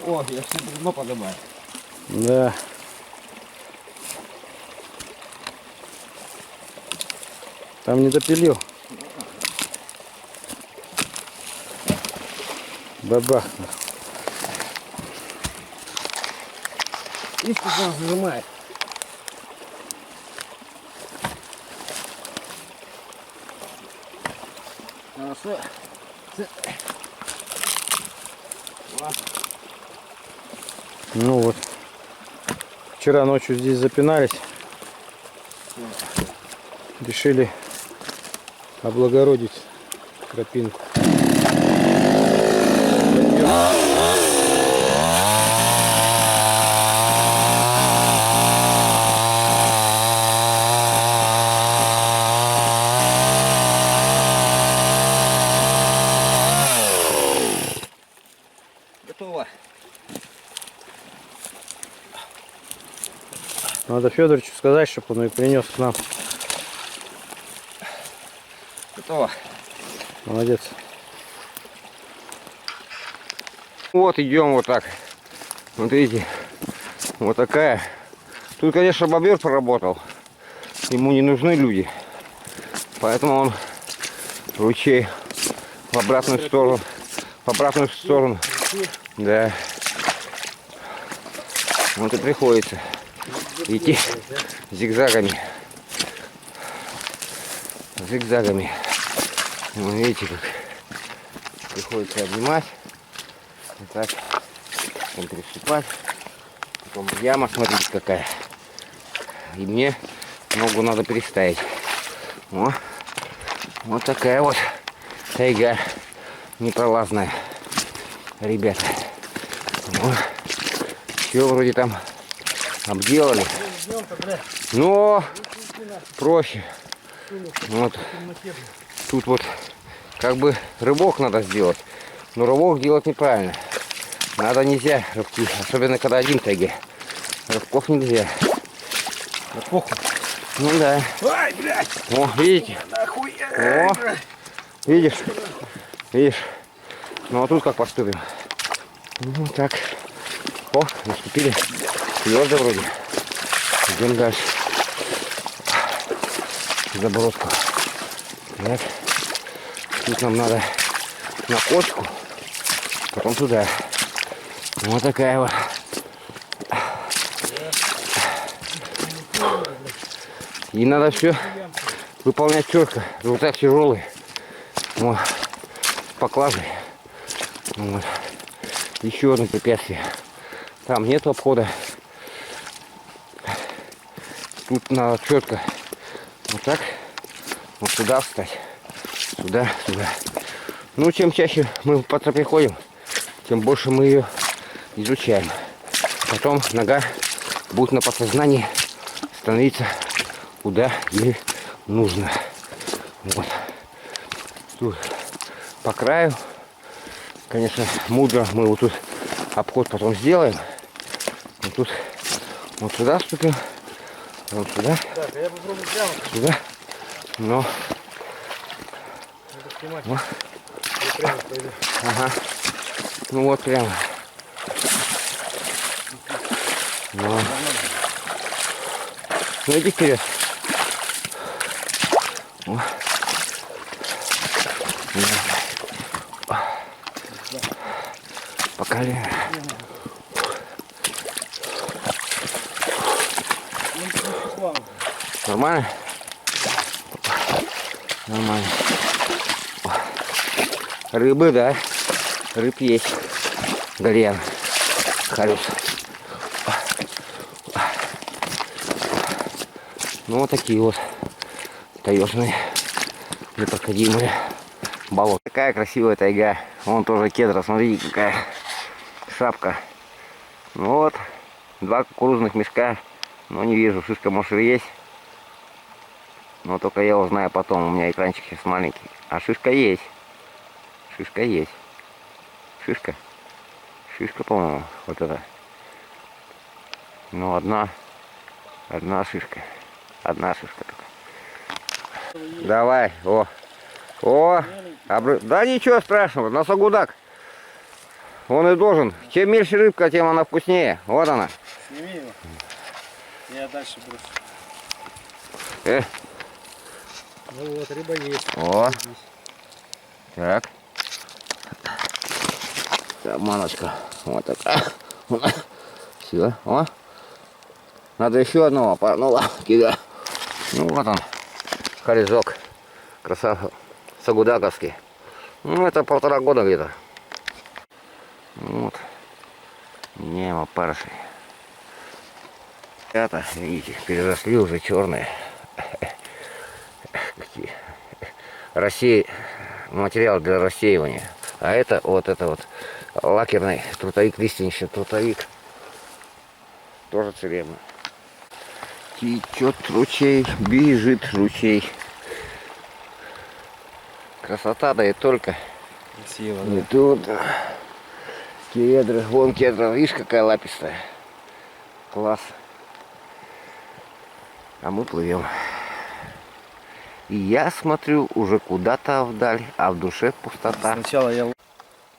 О, я все давно поднимаю. Да. Там не допилил. Бабах. Видишь, как он зажимает. Хорошо. Ну вот. Вчера ночью здесь запинались. Решили облагородить тропинку. Готово. Надо Федоровичу сказать, чтобы он ее принес к нам. Готово. Молодец. Вот идем вот так. Вот видите, вот такая. Тут, конечно, бобер проработал. Ему не нужны люди. Поэтому он ручей в обратную сторону. В обратную сторону. Да. Вот и приходится идти зигзагами. Зигзагами. Вот видите, как приходится обнимать. Вот так. Потом пересыпать. Потом яма, смотрите, какая. И мне ногу надо переставить. О, вот такая вот тайга непролазная, ребята. Все вроде там обделали. Но проще. Вот. Тут вот как бы рывок надо сделать. Но рывок делать неправильно. Нельзя рывки. Особенно когда один тайге. Рывков нельзя. Ну да. Ай, блядь! О, видите? О, видишь? Видишь? Ну а тут как поступим? Ну так. О, наступили. Твердо вроде. Идем дальше. Заброску. Так. Тут нам надо на кочку. Потом туда. Вот такая вот. И надо все выполнять четко. Вот так тяжелый. Вот. Поклажей. Вот. Еще одно препятствие. Там нет обхода. Тут надо четко вот так вот сюда встать. Сюда, сюда. Ну, чем чаще мы по тропе ходим, тем больше мы ее изучаем. Потом нога будет на подсознании становиться куда ей нужно. Вот. Тут по краю, конечно, мудро мы вот тут обход потом сделаем. Вот тут вот сюда ступим, вот сюда, Так, я попробую прямо. сюда. Но вот. Прямо пойду. Ага. Ну вот прямо. Ну, ну иди вперед. О. Да. По колено. Нормально? Нормально. Рыбы, да? Рыб есть. Гальян. Харюс. Ну вот такие вот таежные непроходимые болота. Такая красивая тайга. Вон тоже кедра, смотрите, какая шапка. Ну вот, 2 кукурузных мешка. Но не вижу, шишка может и есть. Но только я узнаю потом, у меня экранчик сейчас маленький. А шишка есть. Шишка есть. Шишка. Шишка, по-моему, вот это. Ну, одна шишка. Одна шишка только. Давай, о. О, да ничего страшного, носогудак. Он и должен. Чем меньше рыбка, тем она вкуснее. Вот она. Сними его. Я дальше брошу. Ну вот, рыба есть. О. Так. Маночка. Вот такая. Все. О. Надо еще одного. Ну ладно, кидай. Ну вот он. Хорезок. Красавец. Сагудаковский. Ну это 1,5 года где-то. Вот. Нема парши. Это, видите, переросли уже черные. Какие. Материал для рассеивания. А это вот лакерный трутовик, лиственничный трутовик. Тоже целебно. Течет ручей, бежит ручей. Красота, да и только. Красиво, И тут кедры, вон кедра, видишь, какая лапистая. Класс. А мы плывем. И я смотрю уже куда-то вдаль, а в душе пустота. Сначала я...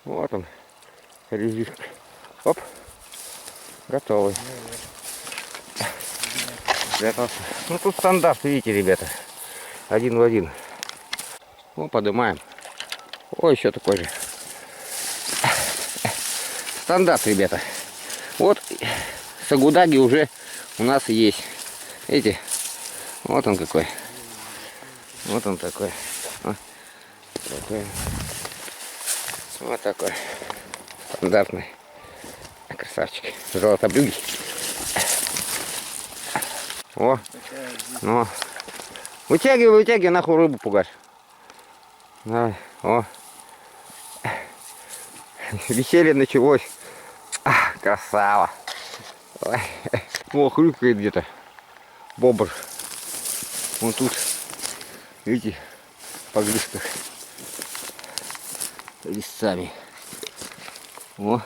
Вот он, резишка. Оп, готовый. Готов. Ну тут стандарт, видите, ребята. Один в один. Ну, поднимаем. Ой, еще такой же. Стандарт, ребята. Вот сагудаги уже у нас есть. Видите? Вот он какой. Вот он такой. Вот такой. Стандартный. Красавчик. Золотобрюгий. О. Ну. Вытягивай, нахуй рыбу пугать. Давай. О. Веселье началось. Красава. Ой. О, хрюкает где-то. Бобр. Вон тут. Видите, по глисках. Листцами. О.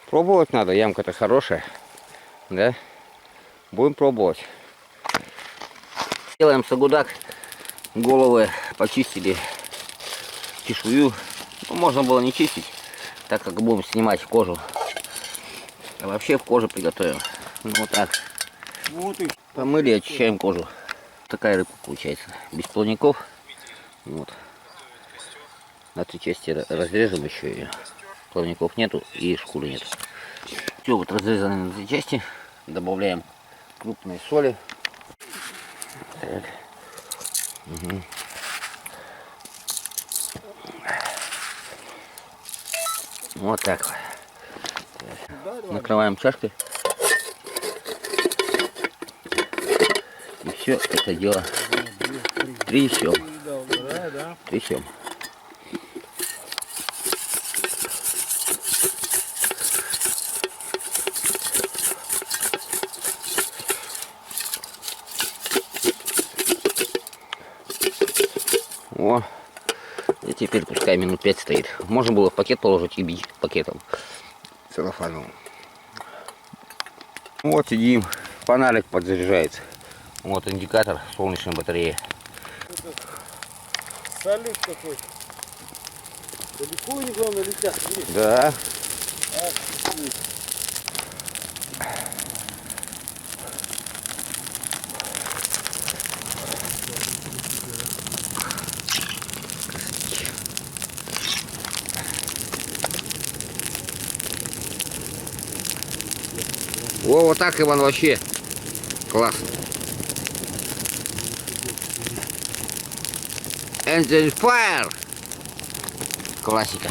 Пробовать надо, ямка-то хорошая. Да? Будем пробовать. Делаем сагудак. Головы почистили чешую. Ну, можно было не чистить, так как будем снимать кожу. А вообще в коже приготовим. Ну, вот так. Вот и... Помыли, очищаем кожу. Такая рыбка получается. Без плавников. Вот. На 3 части разрежем еще ее. Плавников нету и шкуры нет. Все вот разрезаны на 3 части. Добавляем крупной соли. Так. Угу. Вот так. Накрываем чашкой. И все это дело трясем. Трясем. О, и теперь пускай минут 5 стоит. Можно было в пакет положить и бить пакетом целлофановым. Вот сидим, фонарик подзаряжается. Вот индикатор солнечной батареи. Салют какой. Далеко они, главное, летят. Смотри. Да. О, вот так, Иван, вообще классно. Engine Fire. Классика.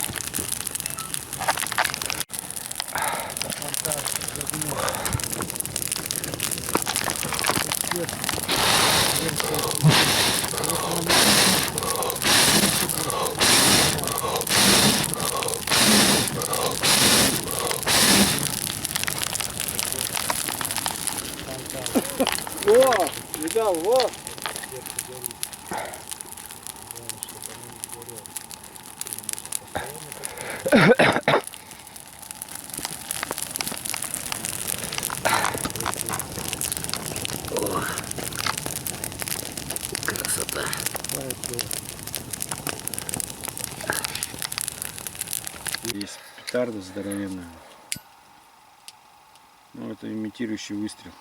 О, видал, вот. Петарда здоровенная. Ну, это имитирующий выстрел.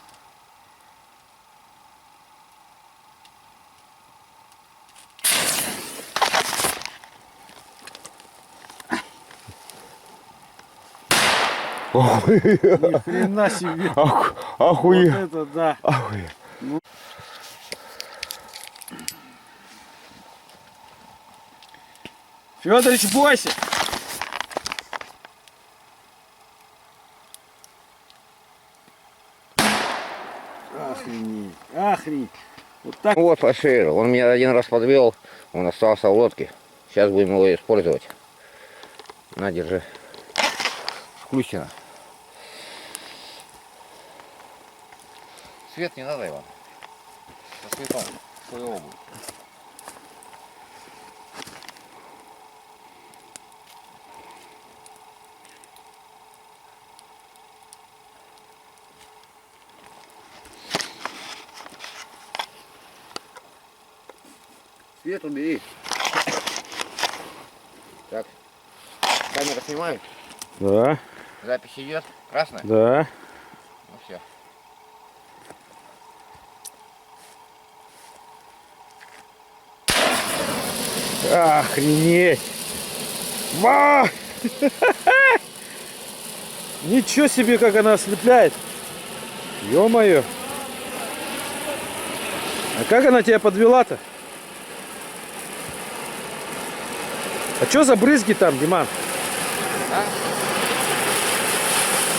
Ни хрена себе. Охуеть. Вот это да. Охуеть. Ну. Федорович, бойся! Охренеть, охренеть. Вот так. Вот фашир, он меня один раз подвел, он остался в лодке. Сейчас будем его использовать. На, держи. Включено. Свет не надо, Иван. Со светом своего будет. Свет убери. Так. Камера снимает. Да, Запись идет. Красная? да. Ну все. Охренеть! Ва! Ничего себе, как она ослепляет! Ё-моё! А как она тебя подвела-то? А что за брызги там, Диман? А?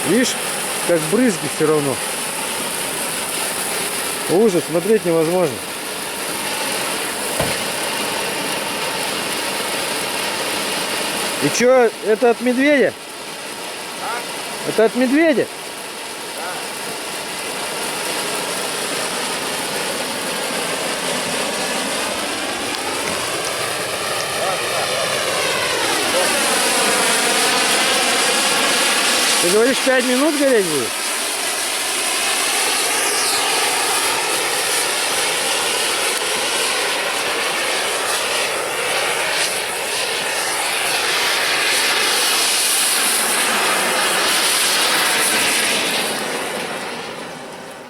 Видишь, как брызги все равно. Ужас, смотреть невозможно. И что, это от медведя? А? Это от медведя? Ты говоришь, 5 минут гореть будет?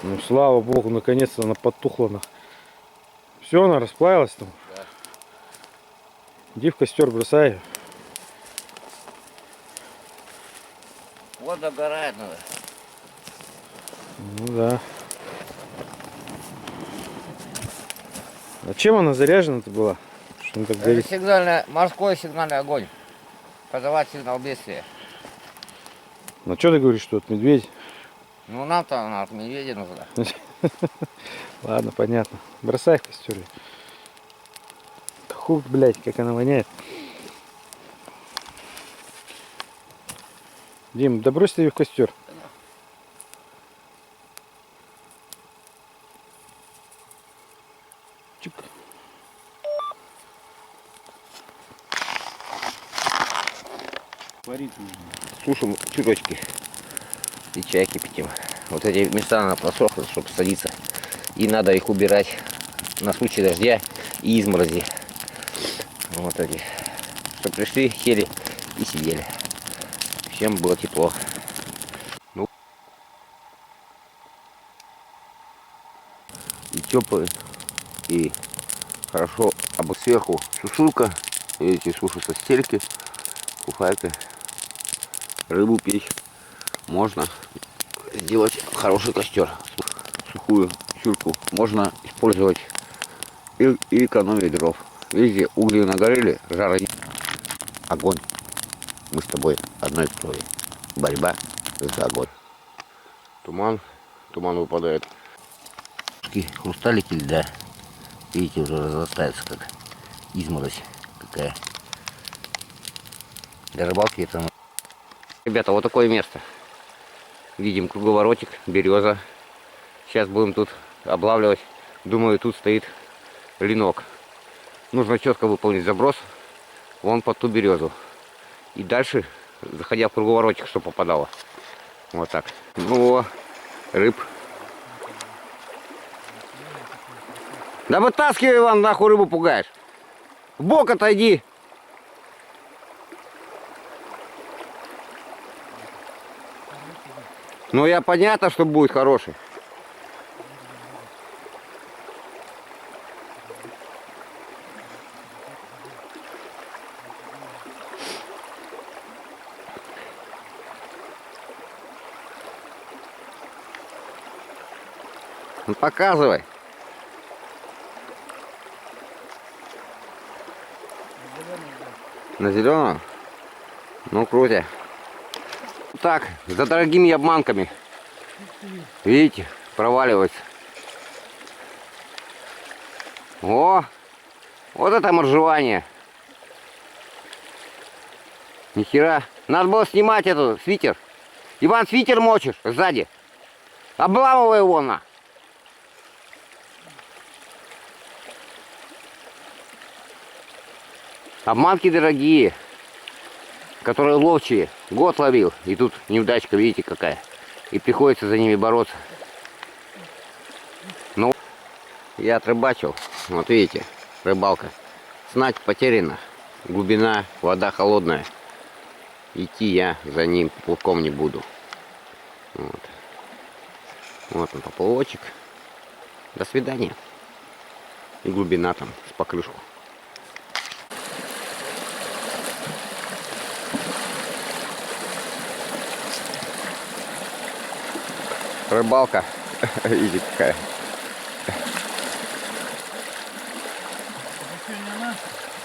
Ну, слава богу, наконец-то она потухла. Все, она расплавилась там. Да. Иди в костер бросай. Вот догорает надо. Ну да. А чем она заряжена-то была? Что она так Это горит? сигнальный, морской сигнальный огонь. Подавать сигнал бедствия. Ну что ты говоришь, что от медведя? Ну нам-то она от медведя нужна. Ладно, понятно. Бросай в костер. Хук, блядь, как она воняет. Дим, да брось ты ее в костер. Чик. Сушим чурочки и чай кипятим. Вот эти места надо просохнуть, чтобы садиться. И надо их убирать на случай дождя и изморози. Вот эти. Чтобы пришли, сели и сидели. Всем было тепло. Ну. И теплые, и хорошо. А сверху сушилка. Видите, сушатся стельки, кухайка. Рыбу печь можно, сделать хороший костер. Сухую чурку можно использовать и экономить дров. Видите, угли нагорели, жара нет. Огонь. Мы с тобой одной крови. Борьба за огонь. Туман выпадает. Хрусталики льда. Видите, уже разрастается как изморозь какая. Для рыбалки это... Ребята, вот такое место. Видим круговоротик, береза. Сейчас будем тут облавливать. Думаю, тут стоит ленок. Нужно четко выполнить заброс вон под ту березу. И дальше, заходя в круговоротик, что попадало. Вот так. Ну, рыб. Да вытаскивай, Иван, нахуй рыбу пугаешь. В бок отойди. Ну я понятно, что будет хороший. Ну, показывай. На зеленом? Ну, круто. Так, за дорогими обманками. Видите, проваливается. О, вот это моржевание. Нихера. Надо было снимать эту свитер. Иван, свитер мочишь сзади. Обламывай его на. Обманки дорогие, которые ловчие. Год ловил, и тут неудачка, видите, какая. И приходится за ними бороться. Ну, я отрыбачил. Вот видите, рыбалка. Снасть потеряна. Глубина, вода холодная. Идти я за ним плавком не буду. Вот. Вот он, поплавочек. До свидания. И глубина там с покрышку. Рыбалка. Видите, какая.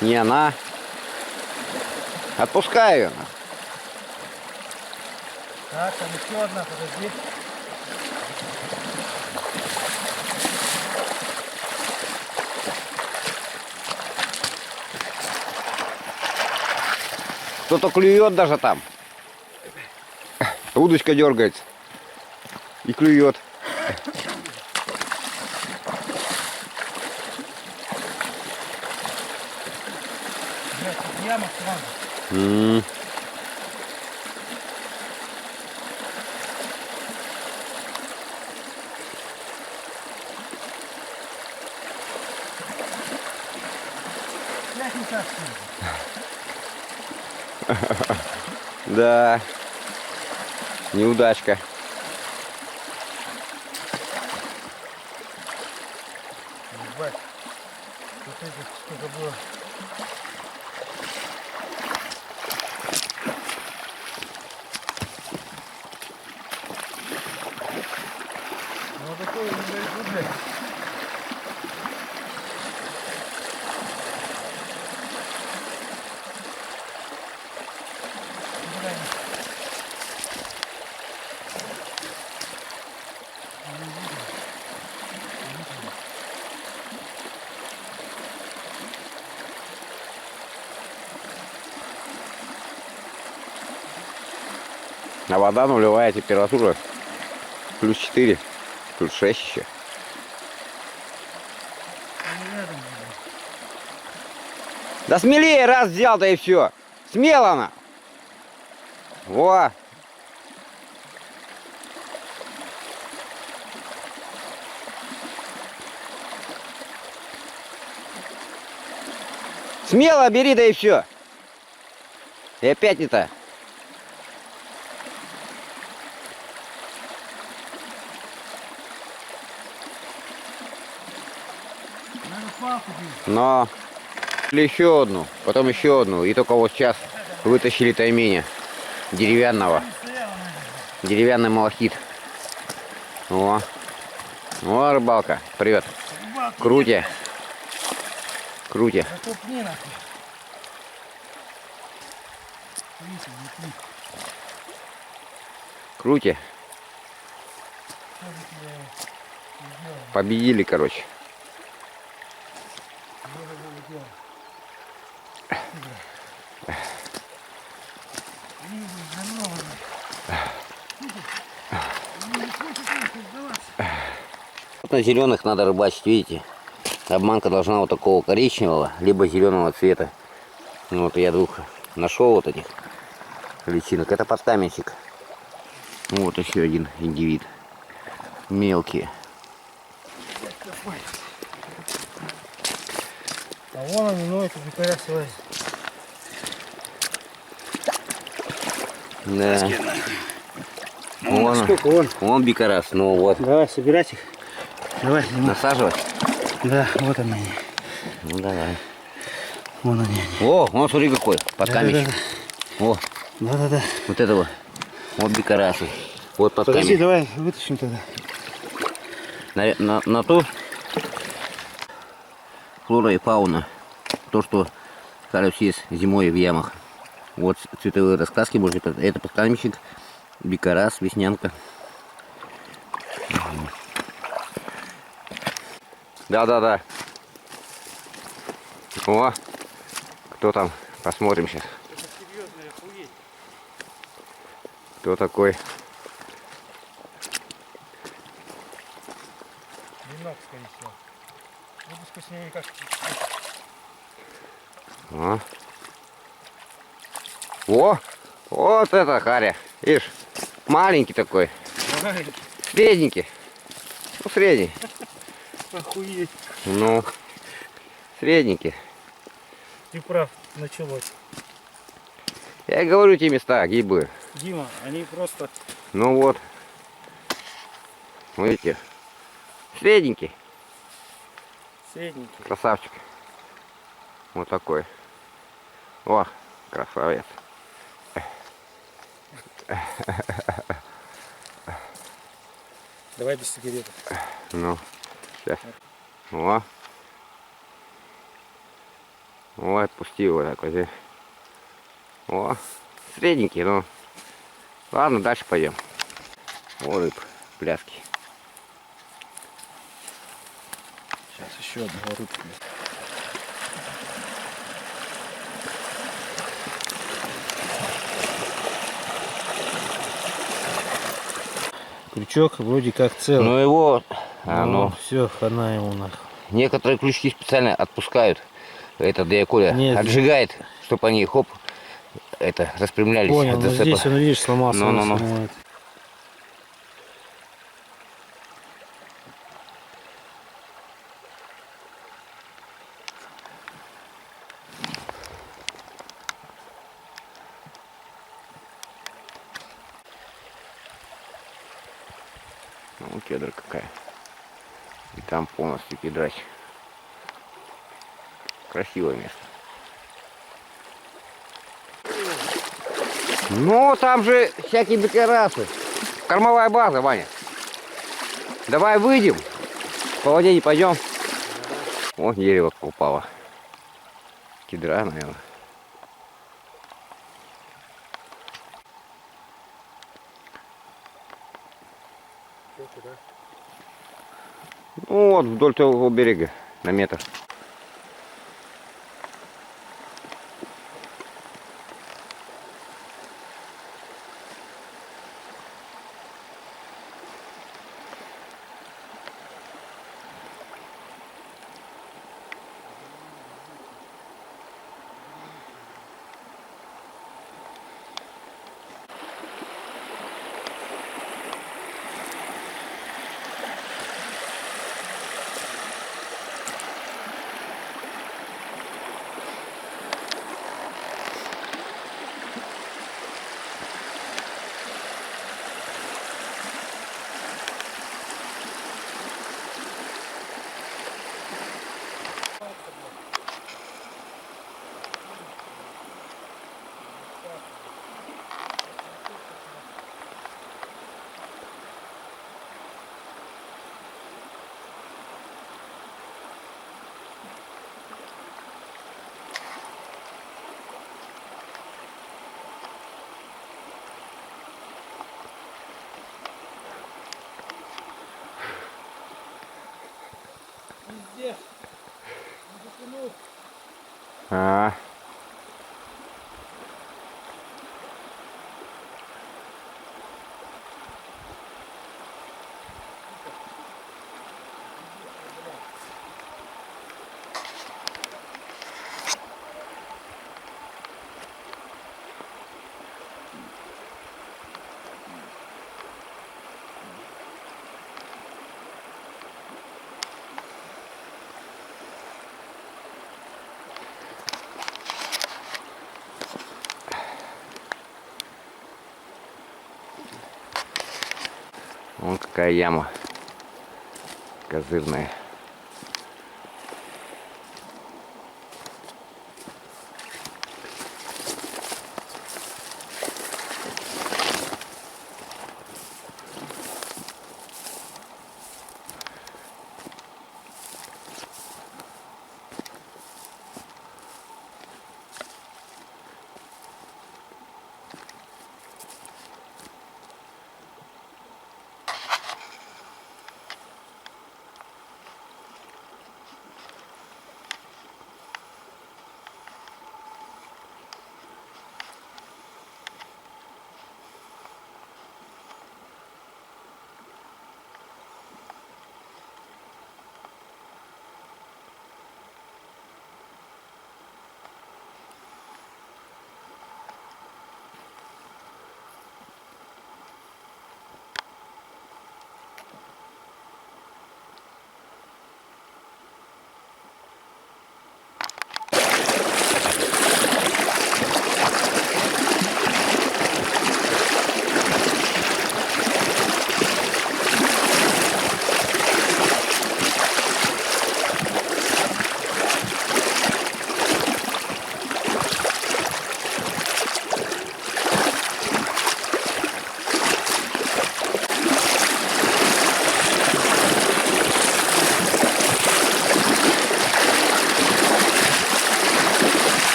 Не она. Отпускаю ее. Так, там еще одна, подожди. Кто-то клюет даже там. Удочка дергается. И клюет. Блядь, тут яма сразу. Блядь, не так сильно. Да. Неудачка. Ебать. Вот это сколько было. Ну такое не дойду, блядь. А вода нулевая температура. Плюс 4, плюс 6 еще. Да смелее раз взял, да и все. Смело она. Во. Смело бери, да и все. И опять не то. Надо палку бить. Но еще одну, потом еще одну. И только вот сейчас вытащили тайменя деревянного. Деревянный малахит. О. О, рыбалка. Привет. Крути. Крути. Затопни нахуй. Видите, не пли. Крути. Что же тебе сделал? Победили, короче. Что же было дело? Вот на зеленых надо рыбачить, видите? Обманка должна вот такого коричневого, либо зеленого цвета. Ну, вот я двух нашел вот этих личинок. Это подтаменщик. Вот еще один индивид. Мелкие. А вон они, ну это дикаря связь. Да. Вон, Сколько вон? вон бикарас, ну вот. Давай, собирать их. Давай, Насаживать? да, вот они. Ну давай. Вон они. О, вон смотри какой, под камешек. О, Да. вот это вот. Вот бикарасы. Вот под Подожди, камешек. давай вытащим тогда. На ту флора и фауна. То, что карась есть зимой в ямах. Вот цветовые раскраски можно. Это подкамещик, бикарас, веснянка. Да. О, кто там? Посмотрим сейчас. Кто такой? Винок, скорее всего. Выпуску с ней как. О, вот это харя. Видишь, маленький такой. Средненький. Ну, средний. Охуеть. Ну, средненький. Ты прав, началось. Я и говорю, те места гибы. Дима, они просто... Ну вот. Видите, средненький. Средненькие. Красавчик. Вот такой. О, красавец. Давай без сигареты. Ну, сейчас. О. О, отпусти его так вот здесь. О, средненький, ну. Ладно, дальше пойдем. О, рыб, пляски. Сейчас еще одного рыбку. Крючок вроде как целый. Ну его, ну, Все, хана ему нахуй. некоторые крючки специально отпускают. Это Деякуля Нет. отжигает, чтобы они, хоп, это, распрямлялись. Понял, от но зацепа. здесь он, видишь, сломался. Ну, он ну, ну. сломает. Ну, кедр какая. И там полностью кедрач. Красивое место. Ну, там же всякие бекарасы. Кормовая база, Ваня. Давай выйдем. По воде не пойдем. О, дерево упало. Кедра, наверное. Ну, вот вдоль того берега, на метр. Везде. А. Вон какая яма козырная.